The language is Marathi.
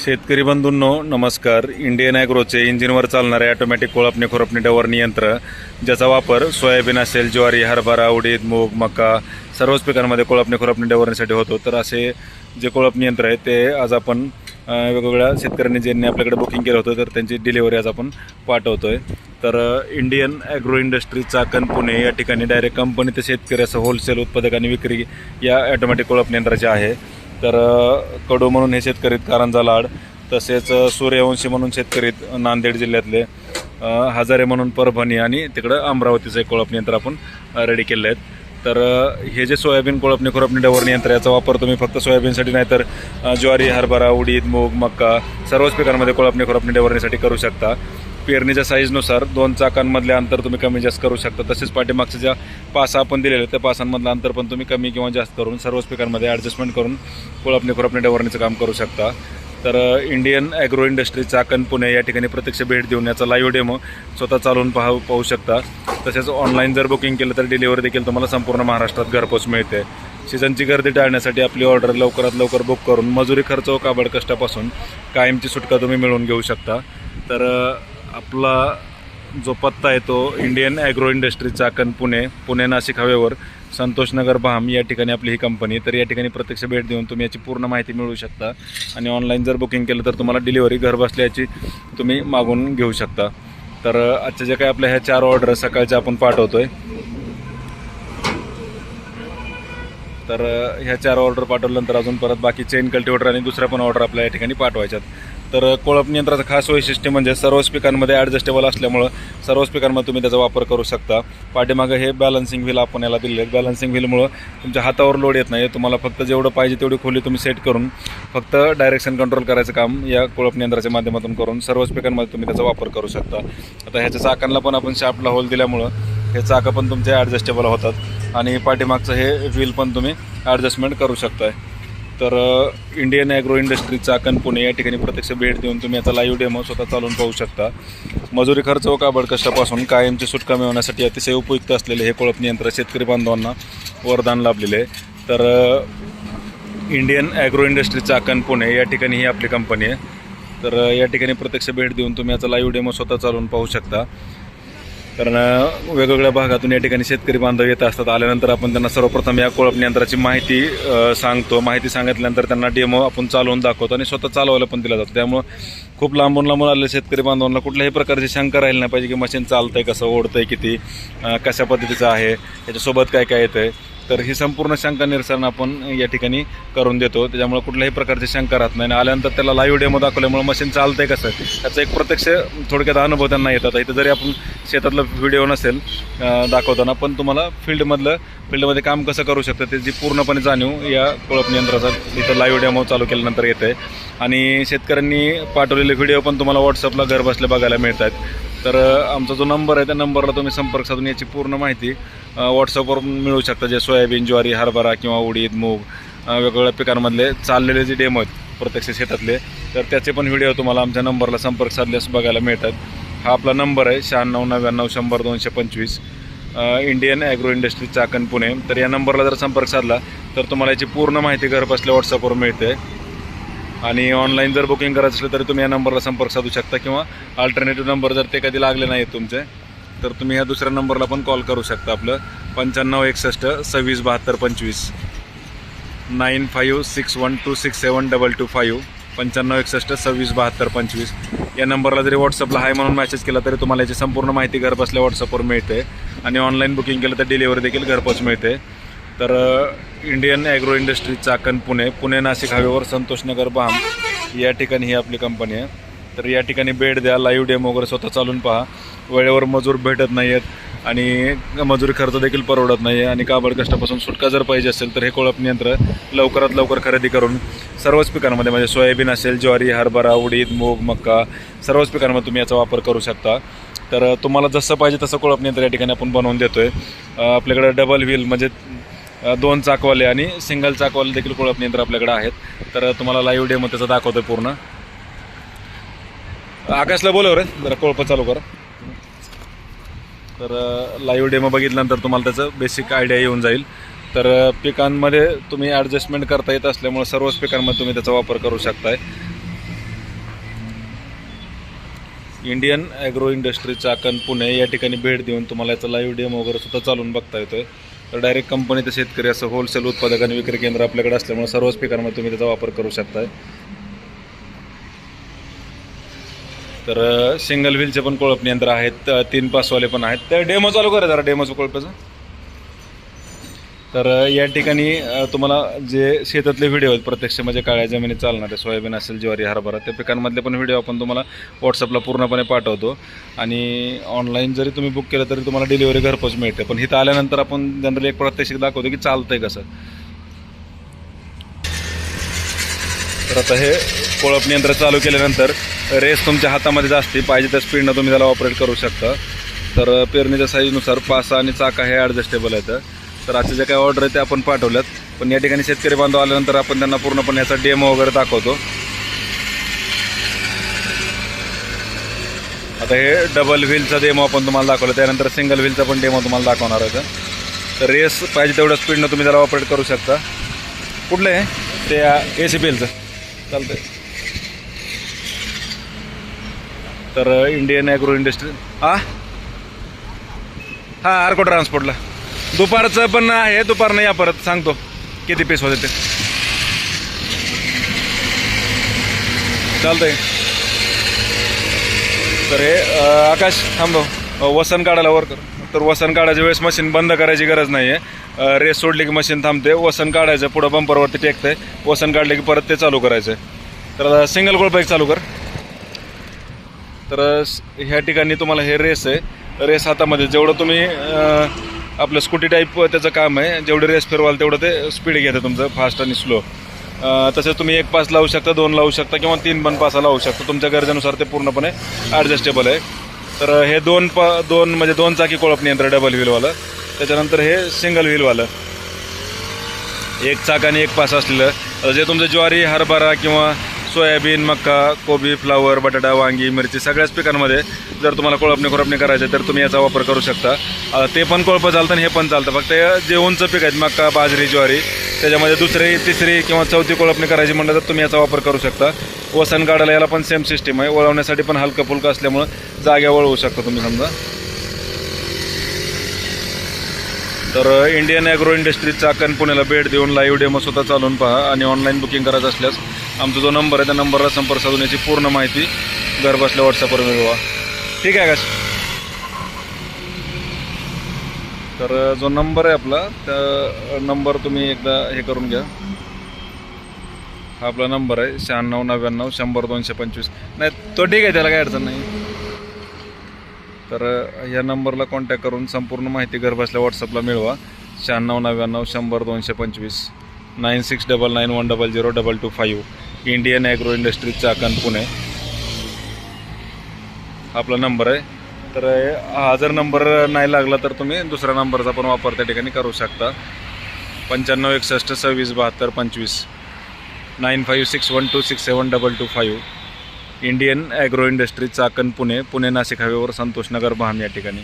शेतकरी बंधूंनो नमस्कार. इंडियन ॲग्रोचे इंजिनवर चालणारे ऑटोमॅटिक कोळपणी खुरपणी डवरणी यंत्र, ज्याचा वापर सोयाबीन असेल, ज्वारी, हरभरा, उडीद, मूग, मका सर्वच पिकांमध्ये कोळपणी खुरपणी डवरणीसाठी होतो. तर असे जे कोळपणी यंत्र आहे ते आज आपण वेगवेगळ्या शेतकऱ्यांनी ज्यांनी आपल्याकडे बुकिंग केलं होतं तर त्यांची डिलिव्हरी आज आपण पाठवतोय. तर Indian agro industry Chakan Pune या ठिकाणी डायरेक्ट कंपनी ते शेतकरी असं होलसेल उत्पादक आणि विक्री या ऑटोमॅटिक कोळपणी यंत्राचे आहे. तर कडू म्हणून हे शेतकरी कारंजा लाड, तसेच सूर्यवंशी म्हणून शेतकरी नांदेड जिल्ह्यातले, हजारे म्हणून परभणी आणि तिकडं अमरावतीचं एक कोळपणी यंत्र आपण रेडी केले आहेत. तर हे जे सोयाबीन कोळपणी खुरपणी डवरणी यंत्र याचा वापर तुम्ही फक्त सोयाबीनसाठी नाही तर ज्वारी, हरभरा, उडीद, मूग, मका सर्वच पिकांमध्ये कोळपणी खुरपणी डवरणीसाठी करू शकता. पेरणीच्या साईजनुसार 2 चाकांमधले अंतर तुम्ही कमी जास्त करू शकता. तसेच पाठीमागच्या ज्या पासा आपण दिलेले त्या पासांमधलं अंतर पण तुम्ही कमी किंवा जास्त करून सर्वच पिकांमध्ये ॲडजस्टमेंट करून कोळपणी खुरपणी डवरणीचं काम करू शकता. तर Indian agro industry Chakan Pune या ठिकाणी प्रत्यक्ष भेट देऊन याचा लाईव्ह डेमो स्वतः चालवून पाहू शकता. तसेच ऑनलाईन जर बुकिंग केलं तर डिलिव्हरी देखील तुम्हाला संपूर्ण महाराष्ट्रात घरपोच मिळते. सीझनची गर्दी टाळण्यासाठी आपली ऑर्डर लवकरात लवकर बुक करून मजुरी खर्च व काबड कष्टापासून कायमची सुटका तुम्ही मिळवून घेऊ शकता. तर आपला जो पत्ता आहे तो Indian agro industry Chakan Pune Nashik हवेवर संतोषनगर भाम या ठिकाणी आपली ही कंपनी. तर या ठिकाणी प्रत्यक्ष भेट देऊन तुम्ही याची पूर्ण माहिती मिळवू शकता आणि ऑनलाईन जर बुकिंग केलं तर तुम्हाला डिलिव्हरी घर बसल्याची तुम्ही मागून घेऊ शकता. तर आजच्या जे काही आपल्या ह्या 4 ऑर्डर सकाळच्या आपण पाठवतोय, तर ह्या 4 ऑर्डर पाठवल्यानंतर अजून परत बाकी चेन कल्टिवेटर आणि दुसऱ्या पण ऑर्डर आपल्या या ठिकाणी पाठवायच्यात. तर कोळपणी यंत्राचं खास वैशिष्ट्य म्हणजे सर्वच पिकांमध्ये ॲडजस्टेबल असल्यामुळं सर्वच पिकांमध्ये तुम्ही त्याचा वापर करू शकता. पाठीमागं हे बॅलन्सिंग व्हील आपण याला दिलेले आहेत. बॅलन्सिंग व्हीलमुळं तुमच्या हातावर लोड येत नाही. तुम्हाला फक्त जेवढं पाहिजे तेवढी खोली तुम्ही सेट करून फक्त डायरेक्शन कंट्रोल करायचं काम या कोळपणी यंत्राच्या माध्यमातून करून सर्वच पिकांमध्ये तुम्ही त्याचा वापर करू शकता. आता ह्याच्या चाकांना पण आपण शाफ्टला होल दिल्यामुळं हे चाकं पण तुमचे ॲडजस्टेबल होतात आणि पाठीमागचं हे व्हील पण तुम्ही ॲडजस्टमेंट करू शकताय. तर Indian agro industry Chakan Pune या ठिकाणी प्रत्यक्ष भेट देऊन तुम्ही याचा लाईव्ह डेमो स्वतः चालवून पाहू शकता. मजुरी खर्च व काबड कष्टापासून कायमची सुटका मिळवण्यासाठी अतिशय उपयुक्त असलेले हे कोळपणी यंत्र शेतकरी बांधवांना वरदान लाभलेले आहे. तर Indian agro industry Chakan Pune या ठिकाणी ही आपली कंपनी आहे. तर या ठिकाणी प्रत्यक्ष भेट देऊन तुम्ही याचा लाईव्ह डेमो स्वतः चालवून पाहू शकता. कारण वेगवेगळ्या भागातून या ठिकाणी शेतकरी बांधव येत असतात. आल्यानंतर आपण त्यांना सर्वप्रथम या कोळपणी यंत्राची माहिती सांगतो. माहिती सांगितल्यानंतर त्यांना डेमो आपण चालवून दाखवतो आणि स्वतः चालवायला पण दिला जातो. त्यामुळं खूप लांबून आलेले शेतकरी बांधवांना कुठल्याही प्रकारची शंका राहिली नाही पाहिजे की मशीन चालतं आहे, कसं ओढतं आहे, किती कशा पद्धतीचं आहे, याच्यासोबत काय काय येतं आहे. तर ही संपूर्ण शंका निरसन आपण या ठिकाणी करून देतो. त्याच्यामुळे कुठल्याही प्रकारची शंका राहत नाही. आणि आल्यानंतर त्याला लाईव्ह डेमो दाखवल्यामुळे मशीन चालतं आहे कसं त्याचा एक प्रत्यक्ष थोडक्यात अनुभव त्यांना येतात. इथं जरी आपण शेतातलं व्हिडिओ नसेल दाखवताना पण तुम्हाला फील्डमध्ये काम कसं करू शकतं त्याची पूर्णपणे जाणीव या कोळपणी यंत्राचा इथं लाईव्ह डेमो चालू केल्यानंतर येतं आहे. आणि शेतकऱ्यांनी पाठवलेले व्हिडिओ पण तुम्हाला व्हॉट्सअपला घर बसल्या बघायला मिळतात. तर आमचा जो नंबर आहे त्या नंबरला तुम्ही संपर्क साधून याची पूर्ण माहिती व्हॉट्सअपवर मिळवू शकता. जे सोयाबीन, ज्वारी, हरभरा किंवा उडीद, मूग वेगवेगळ्या पिकांमधले चाललेले जे डेमो आहेत प्रत्यक्ष शेतातले, तर त्याचे पण व्हिडिओ तुम्हाला आमच्या नंबरला संपर्क साधल्यास बघायला मिळतात. हा आपला नंबर आहे 9699 100 225 Indian agro industry Chakan Pune. तर या नंबरला जर संपर्क साधला तर तुम्हाला याची पूर्ण माहिती घर बसल्या व्हॉट्सअपवर मिळते. आणि ऑनलाईन जर बुकिंग करायचं असलं तरी तुम्ही या नंबरला संपर्क साधू शकता किंवा अल्टरनेटिव्ह नंबर जर ते कधी लागले नाहीत तुमचे तर तुम्ही ह्या दुसऱ्या नंबरला पण कॉल करू शकता. आपलं 9561 26 72 25 9561267225 9561 26 72 25 या नंबरला जरी व्हॉट्सअपला हाय म्हणून मेसेज केला तरी तुम्हाला याची संपूर्ण माहिती घर बसल्या व्हॉट्सअपवर मिळते. आणि ऑनलाईन बुकिंग केलं तर डिलिव्हरी देखील घरपोच मिळते. तर Indian agro industry Chakan Pune Nashik हवेवर संतोषनगर भाम या ठिकाणी ही आपली कंपनी आहे. तर या ठिकाणी भेट द्या, लाईव्ह डेमो वगैरे स्वतः चालून पहा. वेळेवर मजूर भेटत नाही आहेत आणि मजुरी खर्च देखील परवडत नाही आहे आणि काबड कष्टापासून सुटका जर पाहिजे असेल तर हे कोळपणी यंत्र लवकरात लवकर खरेदी करून सर्वच पिकांमध्ये म्हणजे सोयाबीन असेल, ज्वारी, हरभरा, उडीद, मूग, मका सर्वच पिकांमध्ये तुम्ही याचा वापर करू शकता. तर तुम्हाला जसं पाहिजे तसं कोळपणी यंत्र या ठिकाणी आपण बनवून देतो आहे. आपल्याकडे डबल व्हील म्हणजे 2 चाकवाले आणि सिंगल चाकवाले देखील कोळपणी यंत्र आपल्याकडे आहेत. तर तुम्हाला लाईव्ह डेमो त्याचा दाखवतो आहे पूर्ण. आकाशला बोलव रे जरा कोळपं चालू करा. तर लाईव्ह डेमो बघितल्यानंतर तुम्हाला त्याचं बेसिक आयडिया येऊन जाईल. तर पिकांमध्ये तुम्ही ॲडजस्टमेंट करता येत असल्यामुळे सर्वच पिकांमध्ये तुम्ही त्याचा वापर करू शकताय. Indian agro industry Chakan Pune या ठिकाणी भेट देऊन तुम्हाला याचा लाईव्ह डेमो वगैरे सुद्धा चालवून बघता येतोय. तर डायरेक्ट कंपनी ते शेतकरी असं होलसेल उत्पादक आणि विक्री केंद्र आपल्याकडे असल्यामुळे सर्वच पिकांमध्ये तुम्ही त्याचा वापर करू शकताय. तर सिंगल व्हीलचे पण कोळपणी यंत्र आहेत, 3 पासवाले पण आहेत. तर डेमो चालू करा जरा डेमोचं कोळप्याचं. तर या ठिकाणी तुम्हाला जे शेतातले व्हिडिओ आहेत प्रत्यक्ष म्हणजे काळ्या जमिनीत चालणारे सोयाबीन असेल, ज्वारी, हरभरा त्या पिकांमधले पण व्हिडिओ आपण तुम्हाला व्हॉट्सअपला पूर्णपणे पाठवतो. आणि ऑनलाईन जरी तुम्ही बुक केलं तरी तुम्हाला डिलिव्हरी घरपोच मिळते. पण इथं आल्यानंतर आपण जनरली एक प्रात्यक्षिक दाखवतो की चालतंय कसं. तर आता हे कोळपणी यंत्र चालू केल्यानंतर रेस तुमच्या हातामध्ये असते, पाहिजे त्या स्पीडनं तुम्ही त्याला ऑपरेट करू शकता. तर पेरणीच्या साईजनुसार पासा आणि चाका हे ॲडजस्टेबल आहेत. तर आजच्या ज्या काही ऑर्डर आहे ते आपण पाठवल्यात. पण या ठिकाणी शेतकरी बांधव आल्यानंतर आपण त्यांना पूर्णपणे याचा डेमो वगैरे दाखवतो. आता हे डबल व्हीलचा डेमो आपण तुम्हाला दाखवलं, त्यानंतर सिंगल व्हीलचा पण डेमो तुम्हाला दाखवणार आहे. तर रेस पाहिजे तेवढ्या स्पीडनं तुम्ही त्याला ऑपरेट करू शकता. कुठलं आहे ते ACPLचं चालतंय. तर इंडियन ॲग्रो इंडस्ट्री आर्को ट्रान्सपोर्टला दुपारचं पण आहे. दुपारनं या परत सांगतो किती पीस होते ते. चालतंय. तर हे आकाश थांबव, वसन काढायला वर कर. तर वसन काढायच्या वेळेस मशीन बंद करायची गरज नाही आहे. रेस सोडली की मशीन थांबते, वसन काढायचं, पुढं बंपरवरती टेकतंय, वसन काढले की परत ते चालू करायचं. तर सिंगल कोळपा एक चालू कर. तर ह्या ठिकाणी तुम्हाला हे रेस आहे. रेस हातामध्ये जेवढं तुम्ही आपलं स्कूटी टाईप त्याचं काम आहे, जेवढे रेस फिरवाल तेवढं ते स्पीड घेतं तुमचं, फास्ट आणि स्लो. तसेच तुम्ही 1 पास लावू शकता, 2 लावू शकता किंवा 3 पण पासा लावू शकता. तुमच्या गरजेनुसार ते पूर्णपणे ॲडजस्टेबल आहे. तर हे 2 म्हणजे 2 चाकी कोळपणी यंत्र डबल व्हीलवालं. त्याच्यानंतर हे सिंगल व्हीलवालं 1 चाक आणि 1 पास असलेलं. जे तुमचं ज्वारी, हरभरा किंवा सोयाबीन, मक्का, कोबी, फ्लावर, बटाटा, वांगी, मिरची सगळ्याच पिकांमध्ये जर तुम्हाला कोळपणी करायचं तर तुम्ही याचा वापर करू शकता. ते पण कोळपं चालतं आणि हे पण चालतं. फक्त जे उंच पीक आहेत मक्का, बाजरी, ज्वारी, त्याच्यामध्ये 2री, 3री किंवा 4थी कोळपणी करायची म्हणलं तर तुम्ही याचा वापर करू शकता. वसन काढायला याला पण सेम सिस्टीम आहे. वळवण्यासाठी पण हलकं फुलकं असल्यामुळं जाग्या वळवू शकता तुम्ही समजा. तर इंडियन ॲग्रो इंडस्ट्री चाकण पुण्याला भेट देऊन लाईव्ह डेमो स्वतः चालवून पहा. आणि ऑनलाईन बुकिंग करायचं असल्यास आमचा जो नंबर आहे त्या नंबरला संपर्क साधून याची पूर्ण माहिती घर बसल्या व्हॉट्सअपवर मिळवा. ठीक आहे का? तर जो नंबर आहे आपला त्या नंबर तुम्ही एकदा हे करून घ्या. हा आपला नंबर आहे 9699 100 225. नाही तो ठीक आहे, त्याला काही अडचण नाही. तर या नंबरला कॉन्टॅक्ट करून संपूर्ण माहिती घर बसल्या व्हॉट्सअपला मिळवा. 9699 100 225 9699100225. Indian agro industry Chakan Pune आपला नंबर आहे. तर हा जर नंबर नाही लागला तर तुम्ही दुसऱ्या नंबरचा पण वापर त्या ठिकाणी करू शकता. 95 61 26 72 25 9561267225. Indian agro industry Chakan Pune, Pune Nashik हायवेवर संतोषनगर भाम या ठिकाणी.